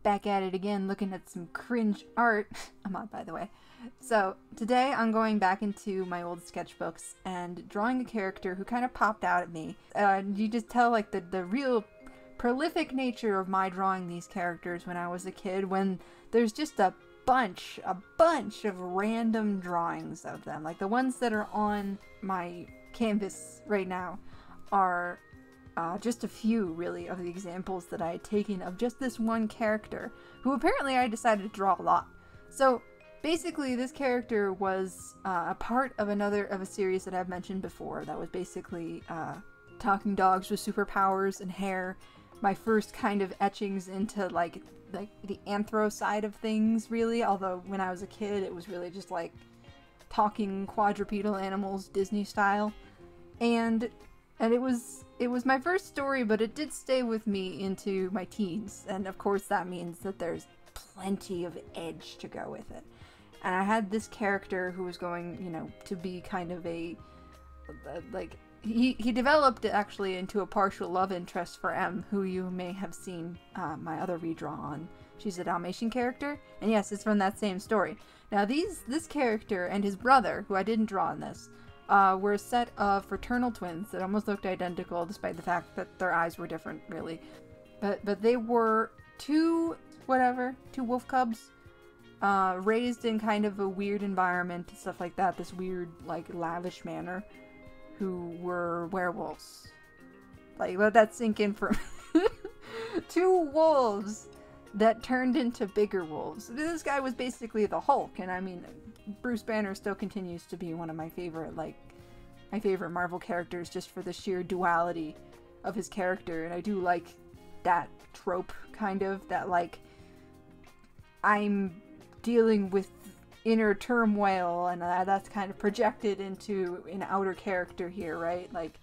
back at it again, looking at some cringe art. I'm on, by the way. So today I'm going back into my old sketchbooks and drawing a character who kind of popped out at me. You just tell like the real prolific nature of my drawing these characters when I was a kid, when there's just a bunch of random drawings of them. Like the ones that are on my canvas right now are just a few, really, of the examples that I had taken of just this one character, who apparently I decided to draw a lot. So basically, this character was a part of a series that I've mentioned before. That was basically talking dogs with superpowers and hair. My first kind of etchings into like the anthro side of things, really. Although when I was a kid, it was really just like talking quadrupedal animals, Disney style, and it was my first story, but it did stay with me into my teens, and of course that means that there's plenty of edge to go with it. And I had this character who was going, you know, to be kind of like, he developed actually into a partial love interest for M, who you may have seen my other redraw on. She's a Dalmatian character, and yes, it's from that same story. Now this character and his brother, who I didn't draw in this, were a set of fraternal twins that almost looked identical, despite the fact that their eyes were different, really. But they were two wolf cubs, raised in kind of a weird environment and stuff like that, this weird, like, lavish manner, who were werewolves. Like, let that sink in for two wolves that turned into bigger wolves. This guy was basically the Hulk, and I mean, Bruce Banner still continues to be one of my favorite Marvel characters, just for the sheer duality of his character. And I do like that trope, kind of, that like, I'm dealing with inner turmoil, and that's kind of projected into an outer character here, right? Like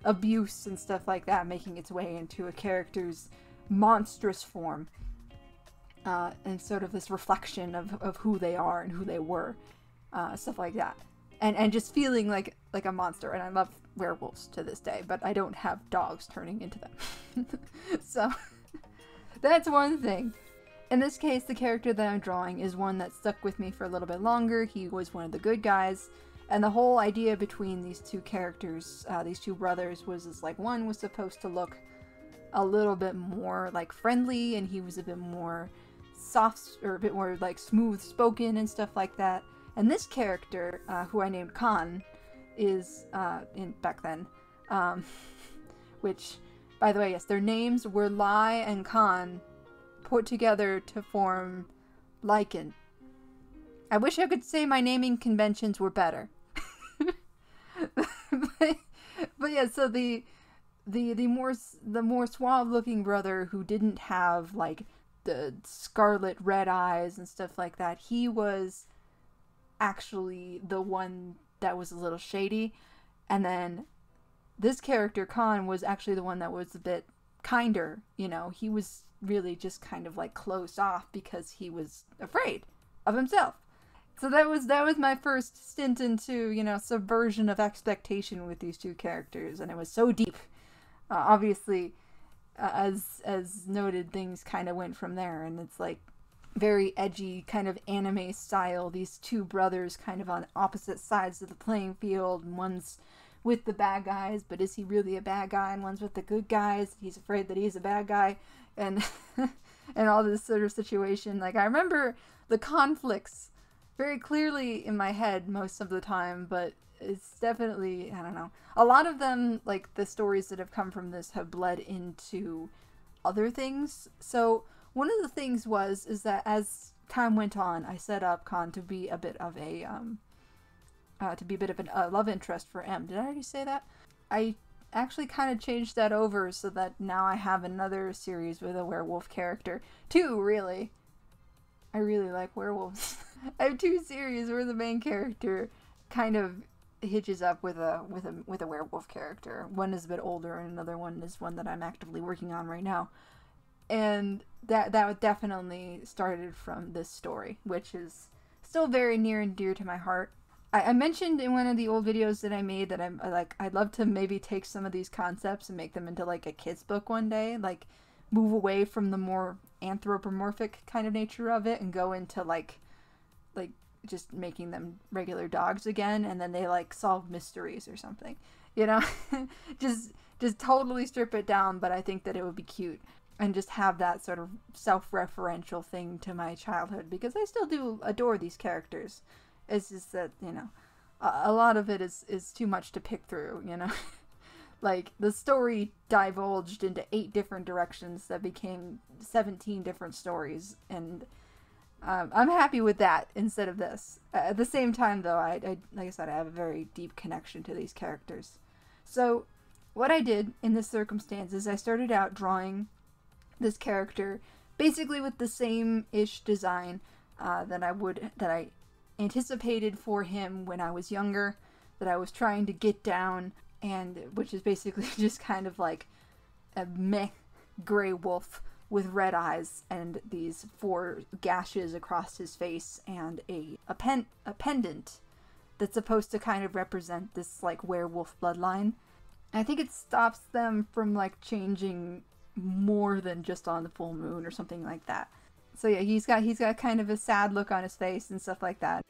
abuse and stuff like that making its way into a character's monstrous form, and sort of this reflection of who they are and who they were, stuff like that, and just feeling like a monster. And I love werewolves to this day, but I don't have dogs turning into them. So that's one thing. In this case, the character that I'm drawing is one that stuck with me for a little bit longer. He was one of the good guys, and the whole idea between these two characters, these two brothers, was like, one was supposed to look a little bit more like friendly, and he was a bit more soft, or a bit more like smooth spoken and stuff like that. And this character, who I named Khan, is back then, which, by the way, yes, their names were Lai and Khan put together to form Lycan. I wish I could say my naming conventions were better. but yeah, so the more suave looking brother, who didn't have like the scarlet red eyes and stuff like that, he was actually the one that was a little shady. And then this character, Khan, was actually the one that was a bit kinder. You know, he was really just kind of like closed off because he was afraid of himself. So that was my first stint into, you know, subversion of expectation with these two characters, and it was so deep. Obviously, as noted, things kind of went from there, and it's like very edgy, kind of anime style. These two brothers kind of on opposite sides of the playing field, and one's with the bad guys, but is he really a bad guy? And one's with the good guys, he's afraid that he's a bad guy, and and all this sort of situation. Like, I remember the conflicts very clearly in my head most of the time, but it's definitely, I don't know, a lot of them, like the stories that have come from this, have bled into other things. So one of the things is that as time went on, I set up Khan to be a bit of a love interest for M. Did I already say that? I actually kind of changed that over so that now I have another series with a werewolf character. Two, really. I really like werewolves. I have two series where the main character kind of hitches up with a werewolf character. One is a bit older, and another one is one that I'm actively working on right now. And that definitely started from this story, which is still very near and dear to my heart. I mentioned in one of the old videos that I made that I'd love to maybe take some of these concepts and make them into like a kid's book one day. Like, move away from the more anthropomorphic kind of nature of it and go into like just making them regular dogs again, and then they like solve mysteries or something, you know. just totally strip it down, but I think that it would be cute and just have that sort of self-referential thing to my childhood, because I still do adore these characters. It's just that, you know, a lot of it is too much to pick through, you know. Like, the story divulged into 8 different directions that became 17 different stories, and I'm happy with that instead of this. At the same time, though, I like I said, I have a very deep connection to these characters. So, what I did in this circumstance is I started out drawing this character basically with the same-ish design that I anticipated for him when I was younger, that I was trying to get down, and which is basically just kind of like a meh gray wolf with red eyes and these 4 gashes across his face and a pendant that's supposed to kind of represent this like werewolf bloodline. I think it stops them from like changing more than just on the full moon or something like that. So yeah, he's got kind of a sad look on his face and stuff like that.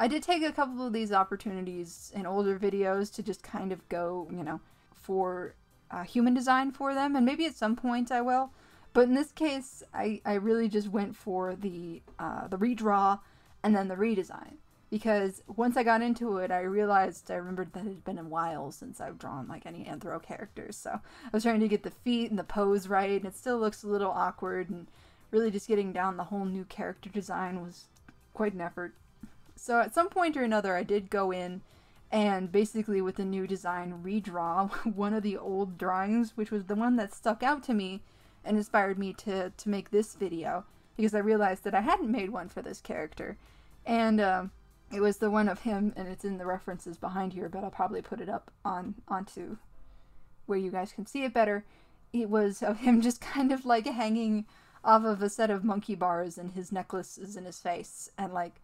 I did take a couple of these opportunities in older videos to just kind of go, you know, for human design for them, and maybe at some point I will. But in this case, I really just went for the redraw and then the redesign. Because once I got into it, I remembered that it had been a while since I've drawn like any anthro characters. So I was trying to get the feet and the pose right, and it still looks a little awkward, and really just getting down the whole new character design was quite an effort. So at some point or another, I did go in and basically with the new design redraw one of the old drawings, which was the one that stuck out to me and inspired me to make this video, because I realized that I hadn't made one for this character. And it was the one of him, and it's in the references behind here, but I'll probably put it up onto where you guys can see it better. It was of him just kind of like hanging off of a set of monkey bars, and his necklace is in his face, and like,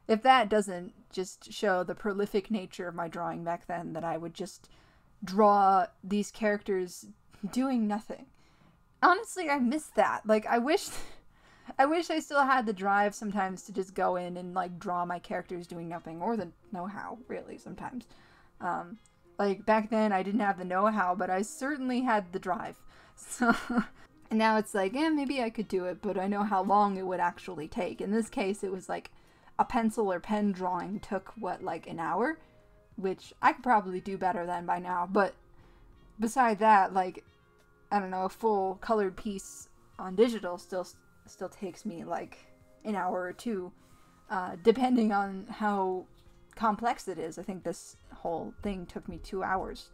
if that doesn't just show the prolific nature of my drawing back then, that I would just draw these characters doing nothing. Honestly, I miss that. Like, I wish I still had the drive sometimes to just go in and like draw my characters doing nothing, or the know-how, really, sometimes. Like, back then I didn't have the know-how, but I certainly had the drive. So, and now it's like, maybe I could do it, but I know how long it would actually take. In this case, it was like a pencil or pen drawing took, what, like an hour? Which I could probably do better than by now, but beside that, like, I don't know, a full colored piece on digital still takes me like an hour or 2, depending on how complex it is. I think this whole thing took me 2 hours.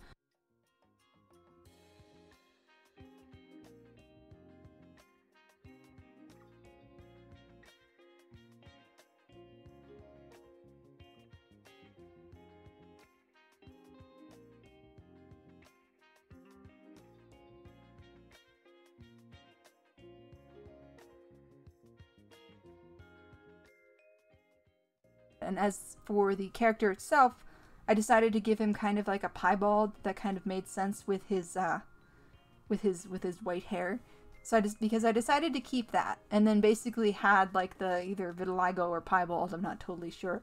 And as for the character itself, I decided to give him kind of like a piebald that kind of made sense with his white hair. So because I decided to keep that, and then basically had like the either vitiligo or piebald, I'm not totally sure,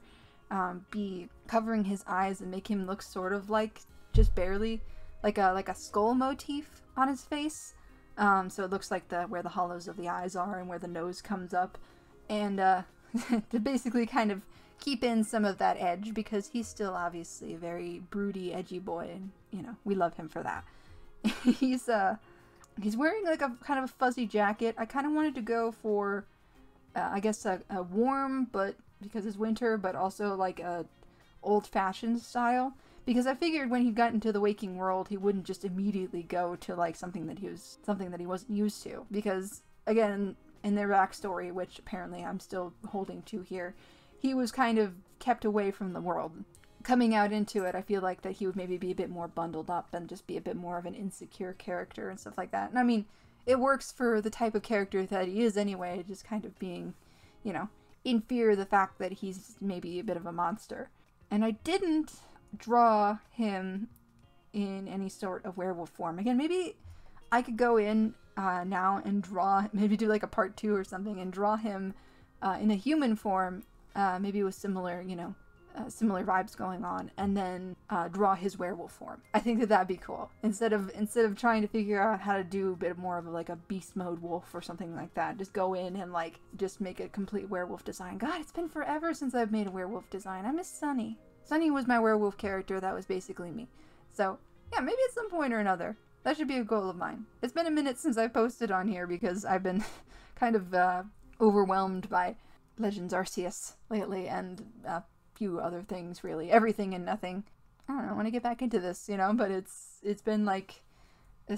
be covering his eyes and make him look sort of like just barely like a skull motif on his face. So it looks like where the hollows of the eyes are and where the nose comes up, and to basically kind of keep in some of that edge, because he's still obviously a very broody, edgy boy, and you know, we love him for that. He's wearing like a kind of a fuzzy jacket. I kind of wanted to go for I guess a warm, but because it's winter, but also like a old-fashioned style, because I figured when he got into the waking world, he wouldn't just immediately go to like something that he wasn't used to, because again, in their backstory, which apparently I'm still holding to here, he was kind of kept away from the world. Coming out into it, I feel like that he would maybe be a bit more bundled up and just be a bit more of an insecure character and stuff like that. And I mean, it works for the type of character that he is anyway, just kind of being, you know, in fear of the fact that he's maybe a bit of a monster. And I didn't draw him in any sort of werewolf form. Again, maybe I could go in now and draw, maybe do like a part 2 or something, and draw him in a human form, maybe with similar, you know, similar vibes going on, and then draw his werewolf form. I think that that'd be cool. Instead of trying to figure out how to do a bit more of like a beast mode wolf or something like that, just go in and like just make a complete werewolf design. God, it's been forever since I've made a werewolf design. I miss Sunny. Sunny was my werewolf character. That was basically me. So yeah, maybe at some point or another, that should be a goal of mine. It's been a minute since I posted on here because I've been kind of overwhelmed by Legends Arceus lately, and few other things, really. Everything and nothing. I don't know, I want to get back into this, you know, but it's been like a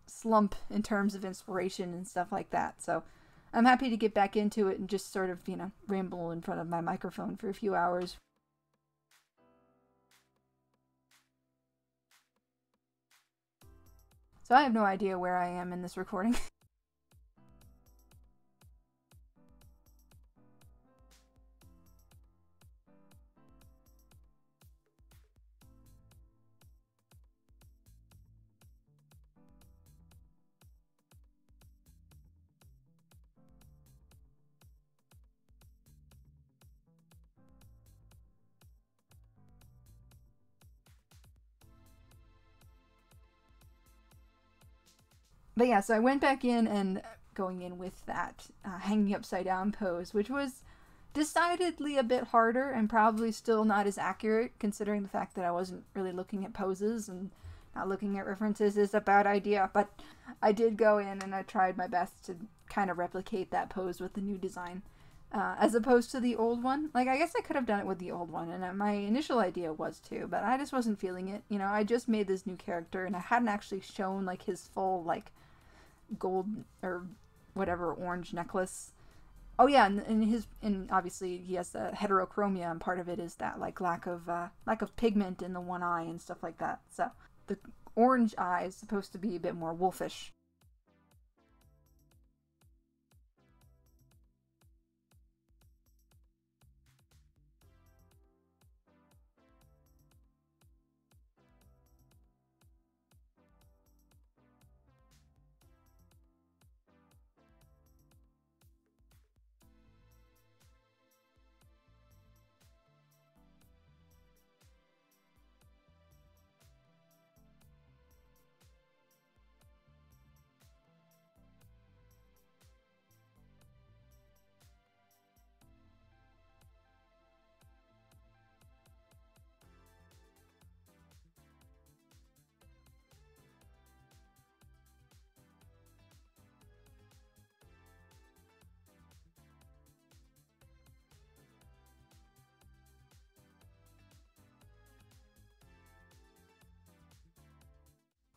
slump in terms of inspiration and stuff like that. So I'm happy to get back into it and just sort of, you know, ramble in front of my microphone for a few hours. So I have no idea where I am in this recording. But yeah, so I went back in and going in with that hanging upside down pose, which was decidedly a bit harder and probably still not as accurate, considering the fact that I wasn't really looking at poses, and not looking at references is a bad idea. But I did go in and I tried my best to kind of replicate that pose with the new design, as opposed to the old one. Like, I guess I could have done it with the old one, and my initial idea was to, but I just wasn't feeling it. You know, I just made this new character and I hadn't actually shown like his full like gold or whatever orange necklace. Oh yeah, and obviously he has the heterochromia, and part of it is that like lack of pigment in the one eye and stuff like that. So the orange eye is supposed to be a bit more wolfish.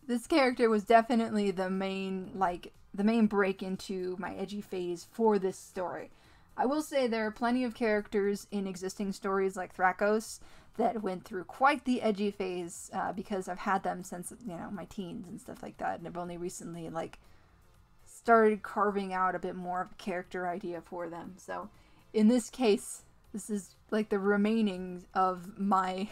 This character was definitely the main break into my edgy phase for this story. I will say there are plenty of characters in existing stories like Thrakos that went through quite the edgy phase, because I've had them since, you know, my teens and stuff like that, and I've only recently like started carving out a bit more of a character idea for them. So in this case, this is like the remaining of my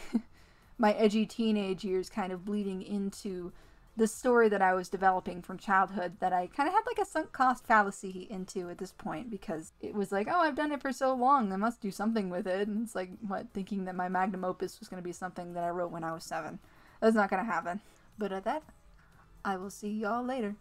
my edgy teenage years kind of bleeding into the story that I was developing from childhood, that I kind of had like a sunk cost fallacy into at this point, because it was like, oh, I've done it for so long, I must do something with it. And it's like, what, thinking that my magnum opus was going to be something that I wrote when I was 7. That's not going to happen. But at that, I will see y'all later.